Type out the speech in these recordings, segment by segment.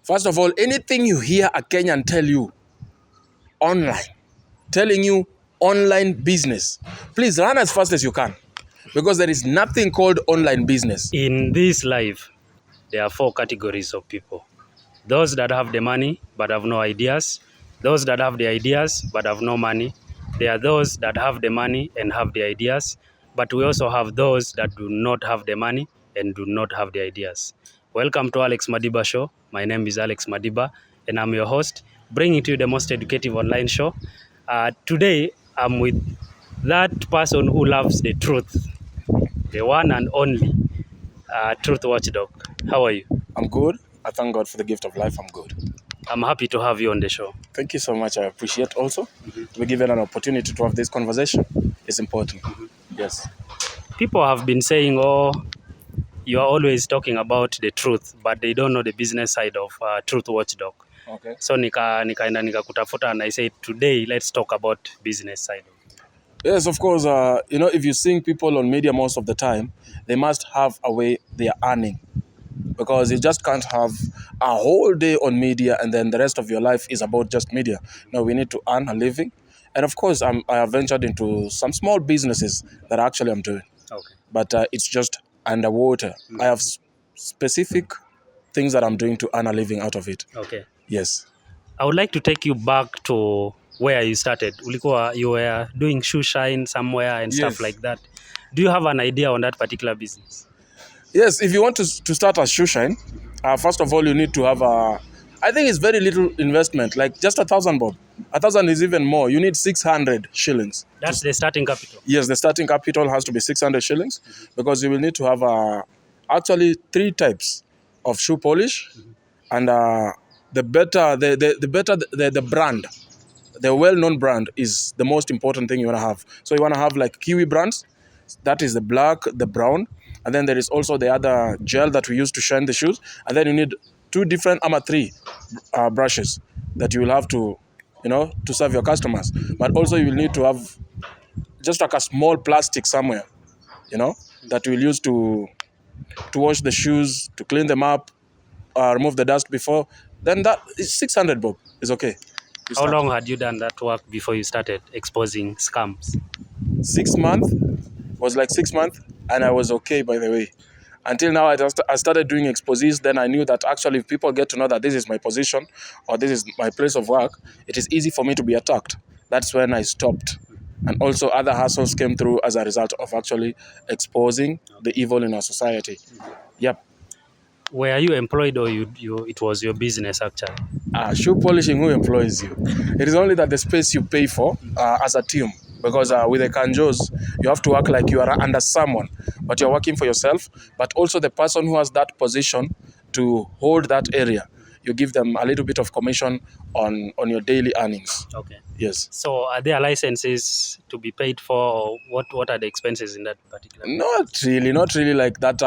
First of all, anything you hear a Kenyan tell you online, telling you online business, please run as fast as you can, because there is nothing called online business. In this life, there are 4 categories of people. Those that have the money but have no ideas. Those that have the ideas but have no money. There are those that have the money and have the ideas. But we also have those that do not have the money and do not have the ideas. Welcome to Alex Madiba Show. My name is Alex Madiba and I'm your host, bringing to you the most educative online show. Today, I'm with that person who loves the truth, the one and only Truth Watchdog. How are you? I'm good. I thank God for the gift of life. I'm good. I'm happy to have you on the show. Thank you so much. I appreciate also to be given an opportunity to have this conversation. It's important. Yes. People have been saying, oh, you are always talking about the truth, but they don't know the business side of Truth Watchdog. Okay. So nikaenda nikakutafuta and I said, today let's talk about business side. Yes, of course. If you're seeing people on media most of the time, they must have a way they are earning, because you just can't have a whole day on media and then the rest of your life is about just media. No, we need to earn a living. And of course, I have ventured into some small businesses that actually I'm doing. Okay. But it's just underwater. Mm-hmm. I have specific things that I'm doing to earn a living out of it. Okay. Yes. I would like to take you back to where you started. You were doing shoe shine somewhere and stuff Yes. like that. Do you have an idea on that particular business? Yes, if you want to start a shoe shine, first of all, you need to have I think it's very little investment, like just 1,000 bob. 1,000 is even more. You need 600 shillings. That's the starting capital. Yes, the starting capital has to be 600 shillings, because you will need to have actually 3 types of shoe polish, and the brand, the well-known brand is the most important thing you want to have. So you want to have like Kiwi brands, that is the black, the brown, and then there is also the other gel that we use to shine the shoes, and then you need 3 brushes that you will have to serve your customers. But also you will need to have just like a small plastic somewhere, that we'll use to wash the shoes, to clean them up, remove the dust before. Then that is 600 bob. Is okay. How long had you done that work before you started exposing scams? 6 months. Was like 6 months, and I was okay, by the way. Until now, I started doing exposés. Then I knew that actually if people get to know that this is my position or this is my place of work, it is easy for me to be attacked. That's when I stopped. And also other hassles came through as a result of actually exposing the evil in our society. Yep. Were you employed or it was your business actually? Shoe polishing, who employs you? It is only that the space you pay for as a team. Because with the kanjos, you have to work like you are under someone, but you're working for yourself. But also the person who has that position to hold that area, you give them a little bit of commission on your daily earnings. Okay. Yes. So are there licenses to be paid for? Or what are the expenses in that particular? Not really like that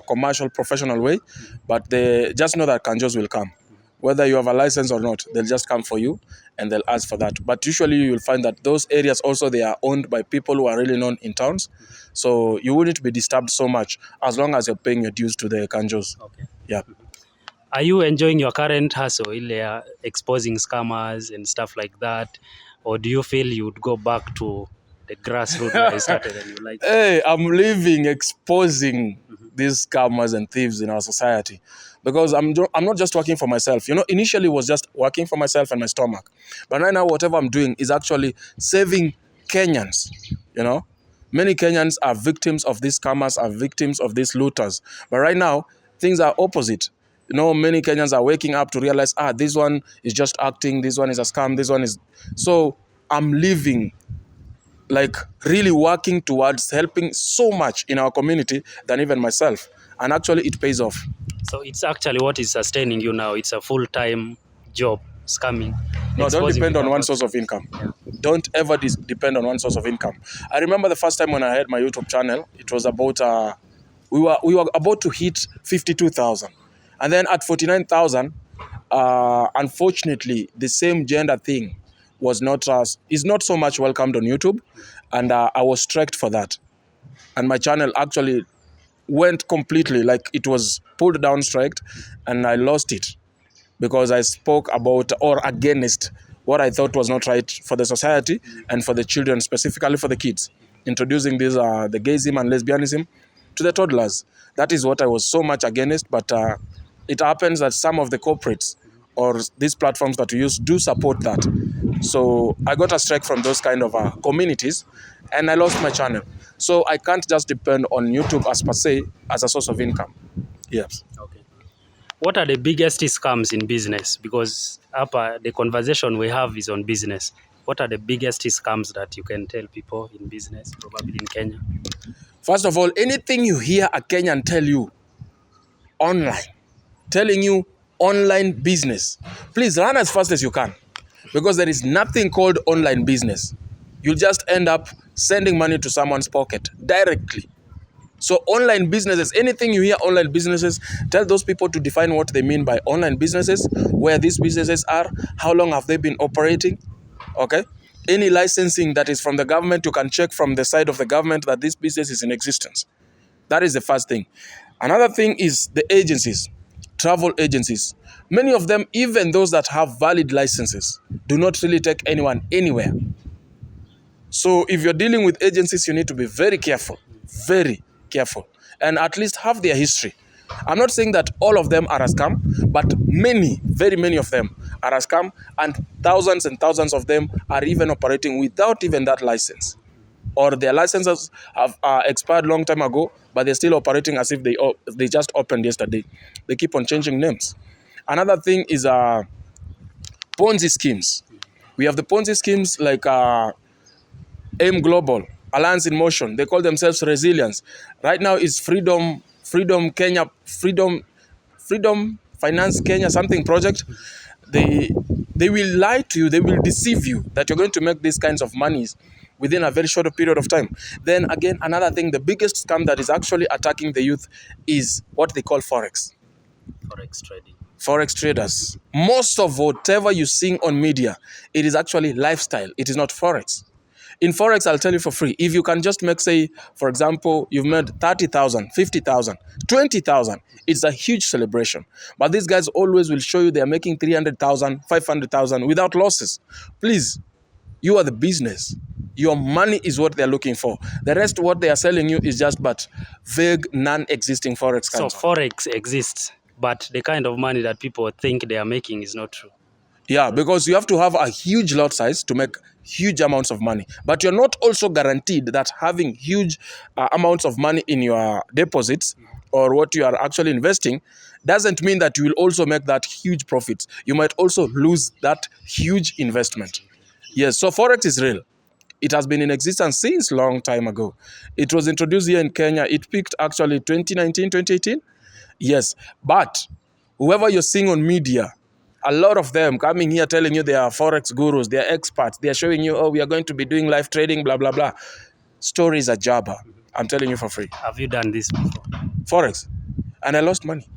commercial, professional way, but they just know that kanjos will come. Whether you have a license or not, they'll just come for you and they'll ask for that. But usually you'll find that those areas also, they are owned by people who are really known in towns. So you wouldn't be disturbed so much as long as you're paying your dues to the kanjos. Okay. Yeah. Are you enjoying your current hustle, exposing scammers and stuff like that? Or do you feel you would go back to the grassroots where you started and you like? Hey, I'm living exposing these scammers and thieves in our society, because I'm not just working for myself. Initially it was just working for myself and my stomach, but right now whatever I'm doing is actually saving Kenyans. Many Kenyans are victims of these scammers, are victims of these looters. But right now things are opposite. Many Kenyans are waking up to realize, this one is just acting, this one is a scam, this one is. So I'm living, like really working towards helping so much in our community than even myself. And actually it pays off. So it's actually what is sustaining you now. It's a full-time job, scamming. No, don't exposing depend on people one about- source of income. Yeah. Don't ever depend on one source of income. I remember the first time when I had my YouTube channel, it was about, we were about to hit 52,000. And then at 49,000, unfortunately, the same gender thing is not so much welcomed on YouTube, and I was struck for that. And my channel actually went completely, like it was pulled down, striked, and I lost it because I spoke about or against what I thought was not right for the society and for the children, specifically for the kids. Introducing this, the gayism and lesbianism to the toddlers. That is what I was so much against, but it happens that some of the corporates or these platforms that we use do support that. So I got a strike from those kind of communities, and I lost my channel. So I can't just depend on YouTube as per se as a source of income. Yes. Okay. What are the biggest scams in business? Because the conversation we have is on business. What are the biggest scams that you can tell people in business, probably in Kenya? First of all, anything you hear a Kenyan tell you online, telling you online business, please run as fast as you can, because there is nothing called online business. You'll just end up sending money to someone's pocket directly. So online businesses, anything you hear online businesses, tell those people to define what they mean by online businesses, where these businesses are, how long have they been operating, okay? Any licensing that is from the government, you can check from the side of the government that this business is in existence. That is the first thing. Another thing is the agencies, travel agencies. Many of them, even those that have valid licenses, do not really take anyone anywhere. So if you're dealing with agencies, you need to be very careful, and at least have their history. I'm not saying that all of them are a scam, but many, very many of them are a scam, and thousands of them are even operating without even that license. Or their licenses have expired long time ago, but they're still operating as if they just opened yesterday. They keep on changing names. Another thing is Ponzi schemes. We have the Ponzi schemes like AIM Global, Alliance in Motion. They call themselves Resilience. Right now it's Freedom Kenya, Freedom Finance Kenya, something project. They will lie to you, they will deceive you that you're going to make these kinds of monies within a very short period of time. Then again, another thing, the biggest scam that is actually attacking the youth is what they call Forex. Forex trading. Forex traders. Most of whatever you're seeing on media, it is actually lifestyle. It is not Forex. In Forex, I'll tell you for free. If you can just make, say, for example, you've made 30,000, 50,000, 20,000, it's a huge celebration. But these guys always will show you they are making 300,000, 500,000 without losses. Please, you are the business. Your money is what they're looking for. The rest, what they are selling you is just but vague, non-existing Forex kinds. So Forex exists, but the kind of money that people think they are making is not true. Yeah, because you have to have a huge lot size to make huge amounts of money. But you're not also guaranteed that having huge amounts of money in your deposits or what you are actually investing doesn't mean that you will also make that huge profits. You might also lose that huge investment. Yes, so Forex is real. It has been in existence since long time ago. It was introduced here in Kenya. It peaked actually 2019, 2018. Yes, but whoever you're seeing on media, a lot of them coming here telling you they are Forex gurus, they are experts, they are showing you, oh, we are going to be doing live trading, blah, blah, blah. Stories are jabber. I'm telling you for free. Have you done this before? Forex. And I lost money.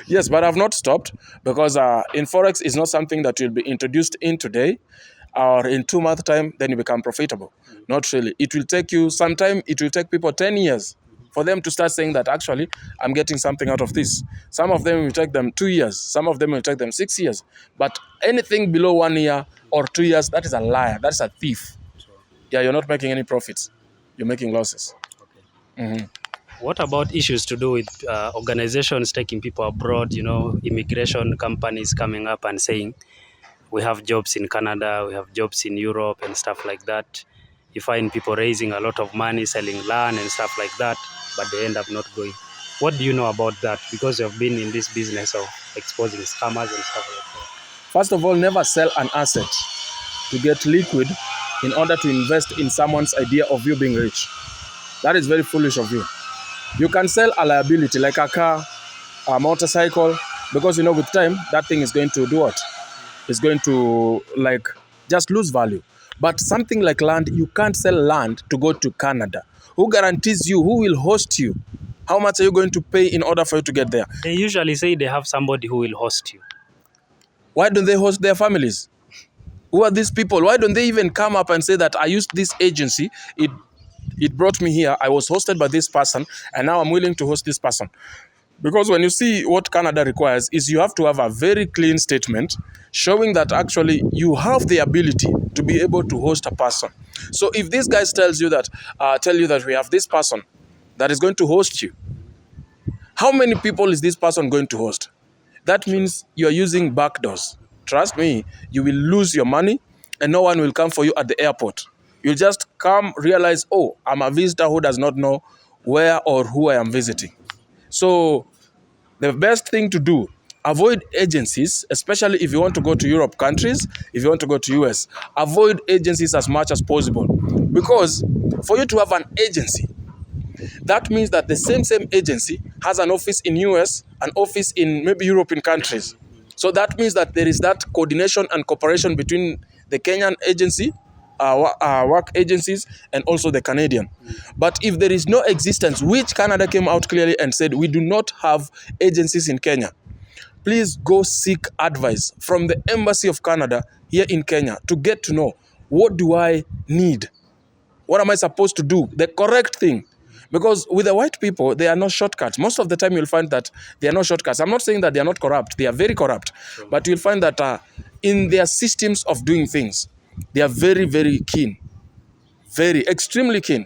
Yes, but I've not stopped because in Forex is not something that will be introduced in today or in 2 months time, then you become profitable. Not really. It will take you some time. It will take people 10 years for them to start saying that actually I'm getting something out of this. Some of them will take them 2 years. Some of them will take them 6 years. But anything below 1 year or 2 years, that is a liar. That's a thief. Yeah, you're not making any profits. You're making losses. Okay. Mm-hmm. What about issues to do with organizations taking people abroad, immigration companies coming up and saying, we have jobs in Canada, we have jobs in Europe and stuff like that. You find people raising a lot of money, selling land and stuff like that, but they end up not going. What do you know about that? Because you have been in this business of exposing scammers and stuff like that. First of all, never sell an asset to get liquid in order to invest in someone's idea of you being rich. That is very foolish of you. You can sell a liability like a car, a motorcycle, because with time, that thing is going to do what? It's going to just lose value. But something like land, you can't sell land to go to Canada. Who guarantees you? Who will host you? How much are you going to pay in order for you to get there? They usually say they have somebody who will host you. Why don't they host their families? Who are these people? Why don't they even come up and say that I used this agency, it brought me here, I was hosted by this person, and now I'm willing to host this person? Because when you see what Canada requires is you have to have a very clean statement showing that actually you have the ability to be able to host a person. So if this guy tell you that we have this person that is going to host you, how many people is this person going to host? That means you're using backdoors. Trust me, you will lose your money and no one will come for you at the airport. You'll just come, realize, oh, I'm a visitor who does not know where or who I am visiting. So the best thing to do, avoid agencies, especially if you want to go to Europe countries, if you want to go to US, avoid agencies as much as possible. Because for you to have an agency, that means that the same agency has an office in US, an office in maybe European countries. So that means that there is that coordination and cooperation between the Kenyan agency, work agencies, and also the Canadian. But if there is no existence, which Canada came out clearly and said, we do not have agencies in Kenya, please go seek advice from the Embassy of Canada here in Kenya to get to know, what do I need? What am I supposed to do? The correct thing. Because with the white people, there are no shortcuts. Most of the time, you'll find that there are no shortcuts. I'm not saying that they are not corrupt. They are very corrupt. But you'll find that in their systems of doing things, they are very, very keen. Very, extremely keen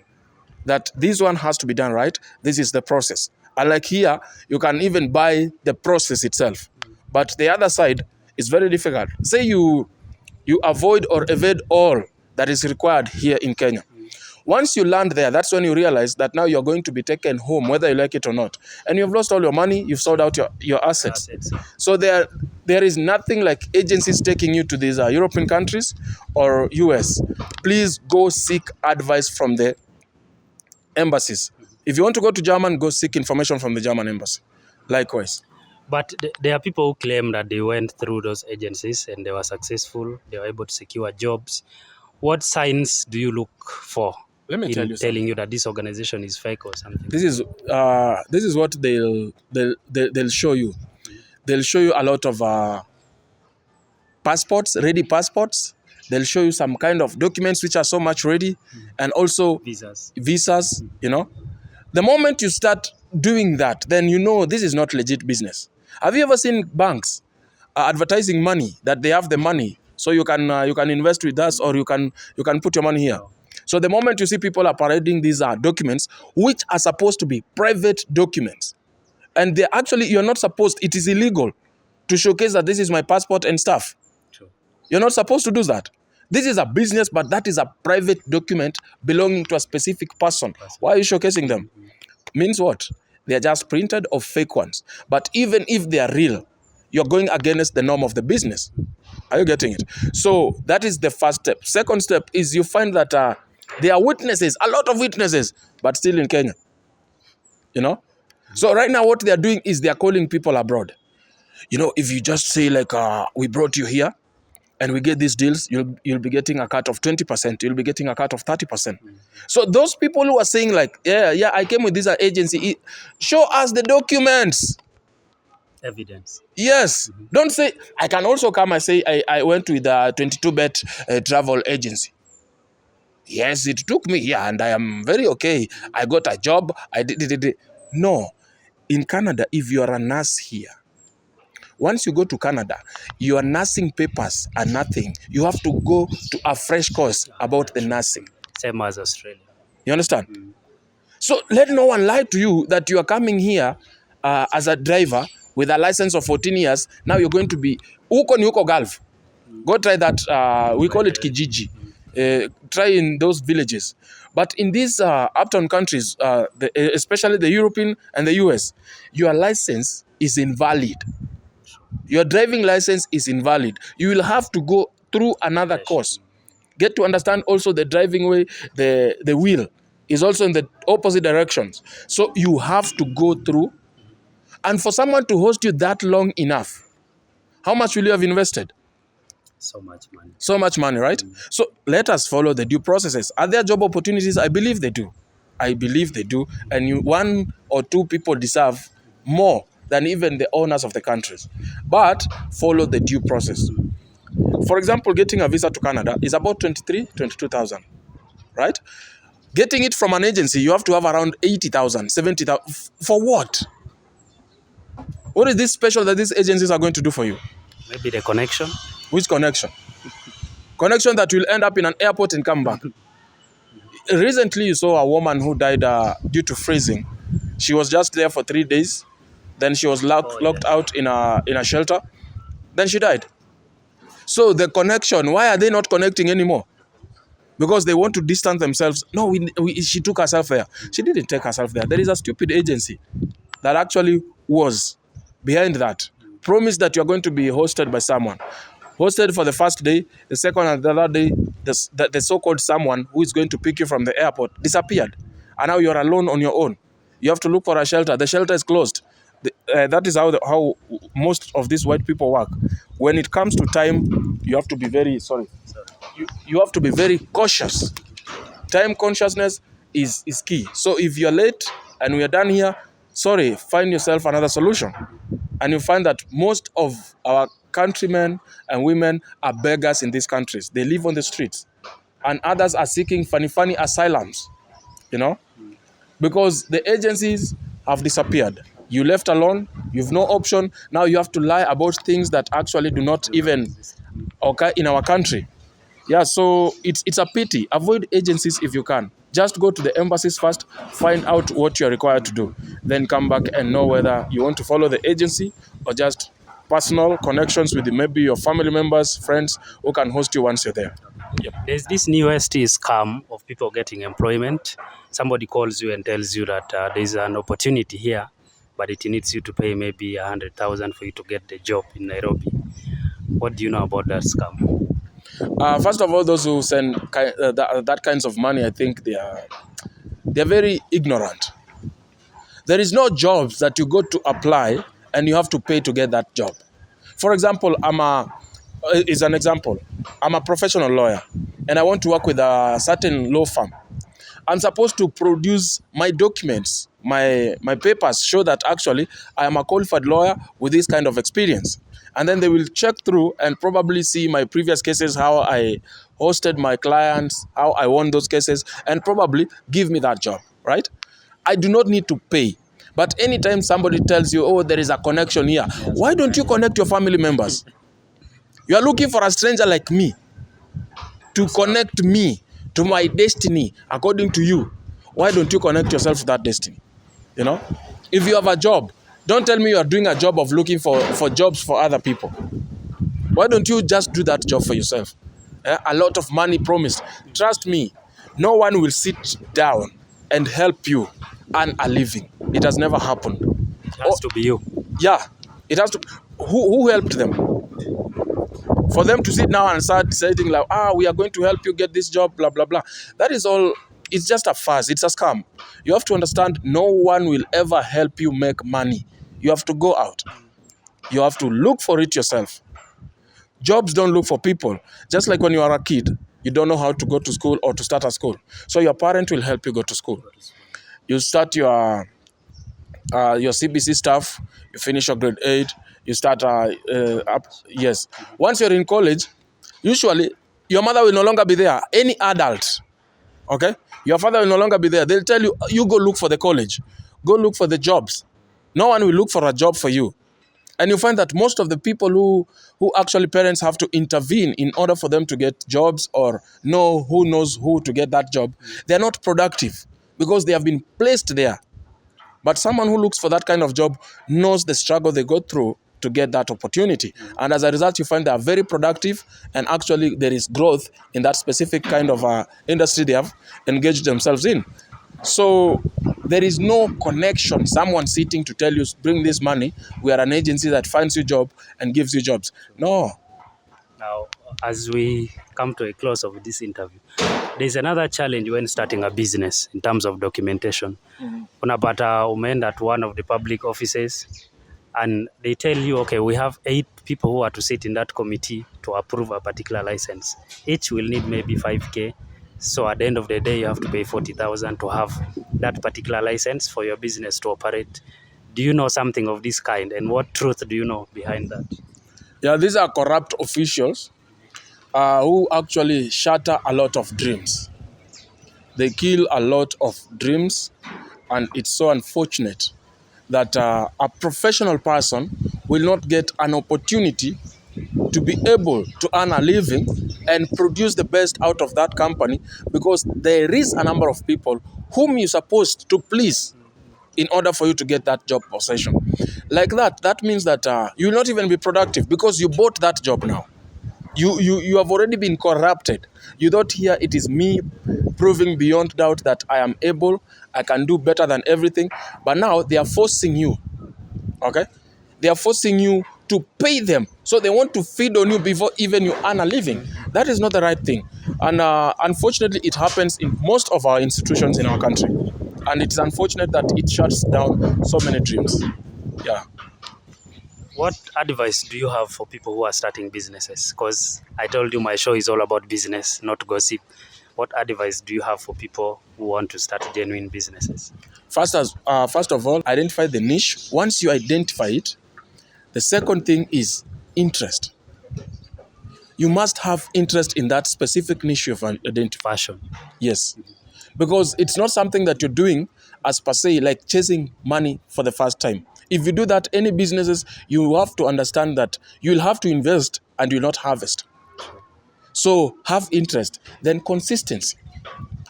that this one has to be done right. This is the process. Unlike here, you can even buy the process itself. But the other side is very difficult. Say you avoid or evade all that is required here in Kenya. Once you land there, that's when you realize that now you're going to be taken home, whether you like it or not. And you've lost all your money, you've sold out your assets. So there is nothing like agencies taking you to these European countries or US. Please go seek advice from the embassies. If you want to go to German, go seek information from the German embassy. Likewise. But there are people who claim that they went through those agencies and they were successful, they were able to secure jobs. What signs do you look for Let me tell you telling you that this organization is fake or something? This is what they'll show you. They'll show you a lot of passports, ready passports. They'll show you some kind of documents which are so much ready, and also visas. You know, the moment you start doing that, then you know this is not legit business. Have you ever seen banks advertising money that they have the money, so you can invest with us, or you can put your money here? So the moment you see people are parading these documents, which are supposed to be private documents, and they're actually, you're not supposed, it is illegal to showcase that this is my passport and stuff. Sure. You're not supposed to do that. This is a business, but that is a private document belonging to a specific person. Why are you showcasing them? Means what? They're just printed or fake ones. But even if they are real, you're going against the norm of the business. Are you getting it? So that is the first step. Second step is you find that there are witnesses, a lot of witnesses, but still in Kenya. You know? So right now what they are doing is they are calling people abroad. You know, if you just say like, we brought you here and we get these deals, you'll be getting a cut of 20%. You'll be getting a cut of 30%. So those people who are saying like, yeah, I came with this agency, show us the documents. Evidence. Yes. Don't say, I can also come and say, I went with a 22bet travel agency. Yes, it took me here and I am very okay. I got a job. I did. No. In Canada, if you are a nurse here, once you go to Canada, your nursing papers are nothing. You have to go to a fresh course about the nursing. Same as Australia. You understand? So let no one lie to you that you are coming here as a driver with a license of 14 years. Now you're going to be uko ni uko Gulf. Go try that. We call it Kijiji. Try in those villages. But in these uptown countries, especially the European and the US, your license is invalid. Your driving license is invalid. You will have to go through another course. Get to understand also the driving way, the wheel is also in the opposite directions. So you have to go through. And for someone to host you that long enough, how much will you have invested? So much money. So much money, right? So let us follow the due processes. Are there job opportunities? I believe they do. And one or two people deserve more than even the owners of the countries. But follow the due process. For example, getting a visa to Canada is about 22,000, right? Getting it from an agency, you have to have around 80,000, 70,000. For what? What is this special that these agencies are going to do for you? Maybe the connection. Which connection? Connection that will end up in an airport and come back. Recently, you saw a woman who died due to freezing. She was just there for 3 days. Then she was locked out in a shelter. Then she died. So the connection, why are they not connecting anymore? Because they want to distance themselves. No, she took herself there. She didn't take herself there. There is a stupid agency that actually was behind that. Promise that you're going to be hosted by someone. Hosted for the first day, the second and the third day, the so-called someone who is going to pick you from the airport disappeared. And now you're alone on your own. You have to look for a shelter. The shelter is closed. That is how most of these white people work. When it comes to time, you have to be very, you have to be very cautious. Time consciousness is key. So if you're late and we are done here, find yourself another solution. And you find that most of our countrymen and women are beggars in these countries. They live on the streets. And others are seeking funny asylums, because the agencies have disappeared. You left alone, you've no option. Now you have to lie about things that actually do not even occur in our country. Yeah, so it's a pity. Avoid agencies if you can. Just go to the embassies first, find out what you're required to do. Then come back and know whether you want to follow the agency or just personal connections with maybe your family members, friends who can host you once you're there. Yep. There's this new ST scam of people getting employment. Somebody calls you and tells you that there's an opportunity here, but it needs you to pay maybe 100,000 for you to get the job in Nairobi. What do you know about that scam? First of all, those who send that kinds of money, I think they're very ignorant. There is no jobs that you go to apply and you have to pay to get that job. For example, I'm a professional lawyer and I want to work with a certain law firm. I'm supposed to produce my documents, my papers show that actually I am a qualified lawyer with this kind of experience. And then they will check through and probably see my previous cases, how I hosted my clients, how I won those cases, and probably give me that job, right? I do not need to pay. But anytime somebody tells you, oh, there is a connection here, why don't you connect your family members? You are looking for a stranger like me to connect me to my destiny according to you. Why don't you connect yourself to that destiny? If you have a job, don't tell me you are doing a job of looking for jobs for other people. Why don't you just do that job for yourself? A lot of money promised. Trust me, no one will sit down and help you earn a living. It has never happened. It has to be you. Yeah, it has to. Who helped them? For them to sit now and start saying like, we are going to help you get this job, blah, blah, blah. That is all. It's just a farce. It's a scam. You have to understand no one will ever help you make money. You have to go out. You have to look for it yourself. Jobs don't look for people. Just like when you are a kid, you don't know how to go to school or to start a school. So your parent will help you go to school. You start your CBC stuff, you finish your grade 8, you start yes. Once you're in college, usually your mother will no longer be there. Any adult, okay? Your father will no longer be there. They'll tell you, you go look for the college. Go look for the jobs. No one will look for a job for you. And you find that most of the people who actually parents have to intervene in order for them to get jobs or know who knows who to get that job, they're not productive because they have been placed there. But someone who looks for that kind of job knows the struggle they go through to get that opportunity. And as a result, you find they are very productive and actually there is growth in that specific kind of industry they have engaged themselves in. So there is no connection, someone sitting to tell you, bring this money. We are an agency that finds you job and gives you jobs. No. Now, as we come to a close of this interview, there's another challenge when starting a business in terms of documentation. Unapata umeenda at one of the public offices and they tell you, okay, we have 8 people who are to sit in that committee to approve a particular license. Each will need maybe 5K. So at the end of the day, you have to pay 40,000 to have that particular license for your business to operate. Do you know something of this kind? And what truth do you know behind that? Yeah, these are corrupt officials who actually shatter a lot of dreams. They kill a lot of dreams, and it's so unfortunate that a professional person will not get an opportunity to be able to earn a living and produce the best out of that company, because there is a number of people whom you're supposed to please in order for you to get that job position. Like that, that means that you will not even be productive because you bought that job now. You have already been corrupted. You thought here it is me proving beyond doubt that I am able, I can do better than everything. But now they are forcing you, okay? They are forcing you to pay them. So they want to feed on you before even you earn a living. That is not the right thing. And unfortunately, it happens in most of our institutions in our country. And it's unfortunate that it shuts down so many dreams. Yeah. What advice do you have for people who are starting businesses? Because I told you my show is all about business, not gossip. What advice do you have for people who want to start genuine businesses? First of all, identify the niche. Once you identify it, the second thing is interest. You must have interest in that specific niche you've identified. Passion. Yes. Because it's not something that you're doing as per se, like chasing money for the first time. If you do that, any businesses, you have to understand that you'll have to invest and you'll not harvest. So have interest. Then consistency.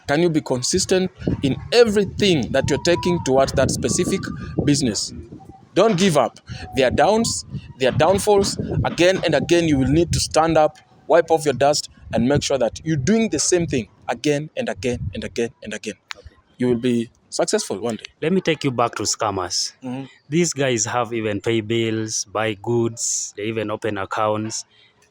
Can you be consistent in everything that you're taking towards that specific business? Don't give up. There are downs, there are downfalls. Again and again, you will need to stand up, wipe off your dust, and make sure that you're doing the same thing again and again and again and again. Okay. You will be successful one day. Let me take you back to scammers. These guys have even pay bills, buy goods, they even open accounts.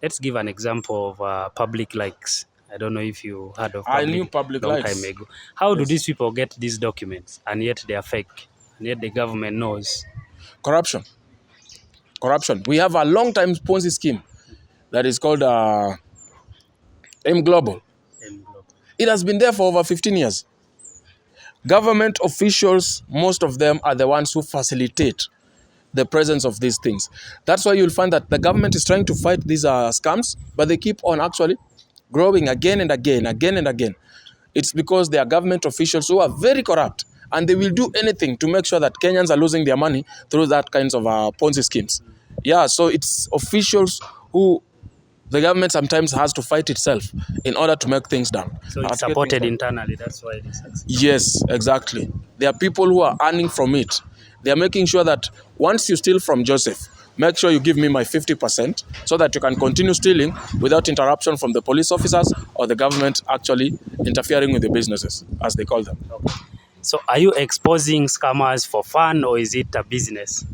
Let's give an example of public likes. I don't know if you heard of I knew public long likes. time ago. How do these people get these documents and yet they are fake? And yet the government knows. Corruption. We have a long-time Ponzi scheme that is called M Global. It has been there for over 15 years. Government officials, most of them are the ones who facilitate the presence of these things. That's why you'll find that the government is trying to fight these scams, but they keep on actually growing again and again, again and again. It's because they are government officials who are very corrupt, and they will do anything to make sure that Kenyans are losing their money through that kinds of Ponzi schemes. Yeah, so it's officials who the government sometimes has to fight itself in order to make things done. So it's supported internally, that's why it is successful. Yes, exactly. There are people who are earning from it. They are making sure that once you steal from Joseph, make sure you give me my 50% so that you can continue stealing without interruption from the police officers or the government actually interfering with the businesses, as they call them. Okay. So are you exposing scammers for fun or is it a business?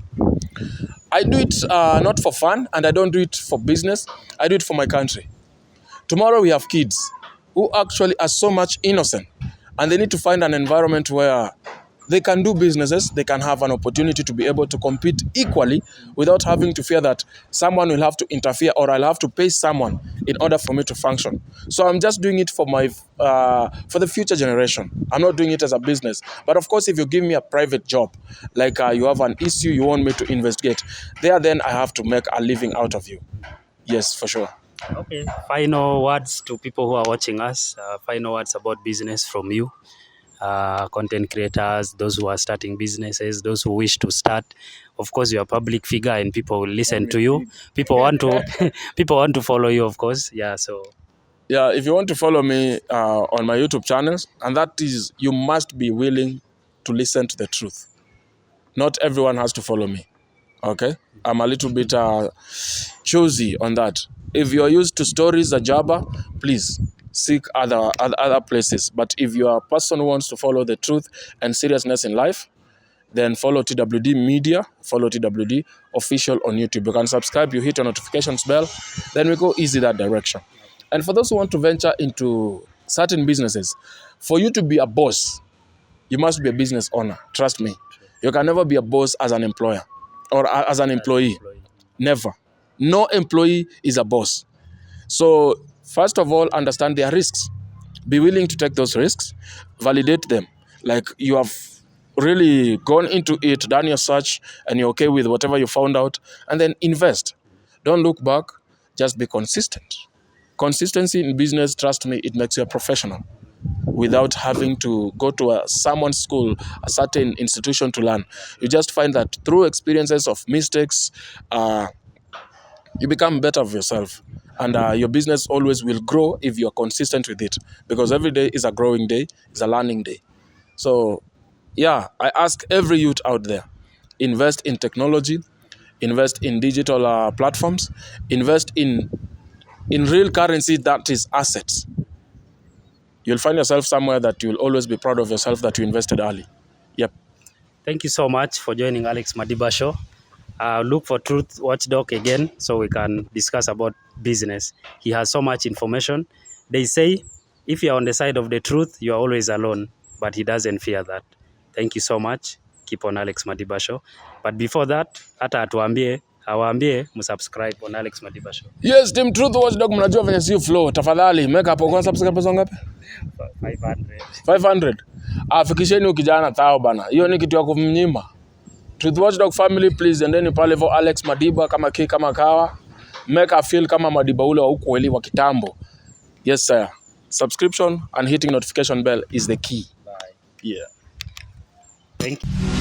I do it not for fun, and I don't do it for business. I do it for my country. Tomorrow we have kids who actually are so much innocent, and they need to find an environment where they can do businesses, they can have an opportunity to be able to compete equally without having to fear that someone will have to interfere or I'll have to pay someone in order for me to function. So I'm just doing it for the future generation. I'm not doing it as a business. But of course, if you give me a private job, like you have an issue you want me to investigate, then I have to make a living out of you. Yes, for sure. Okay. Final words to people who are watching us. Final words about business from you. Content creators, those who are starting businesses, those who wish to start. Of course, you're a public figure and people will listen to you. People want to follow you, of course. Yeah, so. Yeah, if you want to follow me on my YouTube channels, and that is, you must be willing to listen to the truth. Not everyone has to follow me, okay? I'm a little bit choosy on that. If you're used to stories, Ajaba, please seek other places. But if you are a person who wants to follow the truth and seriousness in life, then follow TWD Media, follow TWD Official on YouTube. You can subscribe, you hit your notifications bell, then we go easy that direction. And for those who want to venture into certain businesses, for you to be a boss, you must be a business owner. Trust me. You can never be a boss as an employer or as an employee. Never. No employee is a boss. So first of all, understand their risks. Be willing to take those risks. Validate them. Like you have really gone into it, done your search, and you're okay with whatever you found out, and then invest. Don't look back. Just be consistent. Consistency in business, trust me, it makes you a professional. without having to go to someone's school, a certain institution to learn. You just find that through experiences of mistakes, you become better of yourself. And your business always will grow if you're consistent with it. Because every day is a growing day, is a learning day. So, yeah, I ask every youth out there, invest in technology, invest in digital platforms, invest in real currency that is assets. You'll find yourself somewhere that you'll always be proud of yourself that you invested early. Yep. Thank you so much for joining Alex Madiba show. Look for Truth Watchdog again so we can discuss about business. He has so much information. They say if you're on the side of the truth, you're always alone, but he doesn't fear that. Thank you so much. Keep on Alex Madiba show. But before that, hata awaambie msubscribe on Alex Madiba show. Yes, Team Truth Watchdog, mnajua venye si flow. Tafadhali make up kwa subscribers wangapi? 500. Fikisheni ukijana thao bana. Hiyo ni kitu ya kumnyima. Truth Watchdog family, please endeni pale for Alex Madiba kama kama kawa. Make her feel kama Madiba ule wa ukweli wa kitambo. Yes sir. Subscription and hitting notification bell is the key. Bye. Yeah. Thank you.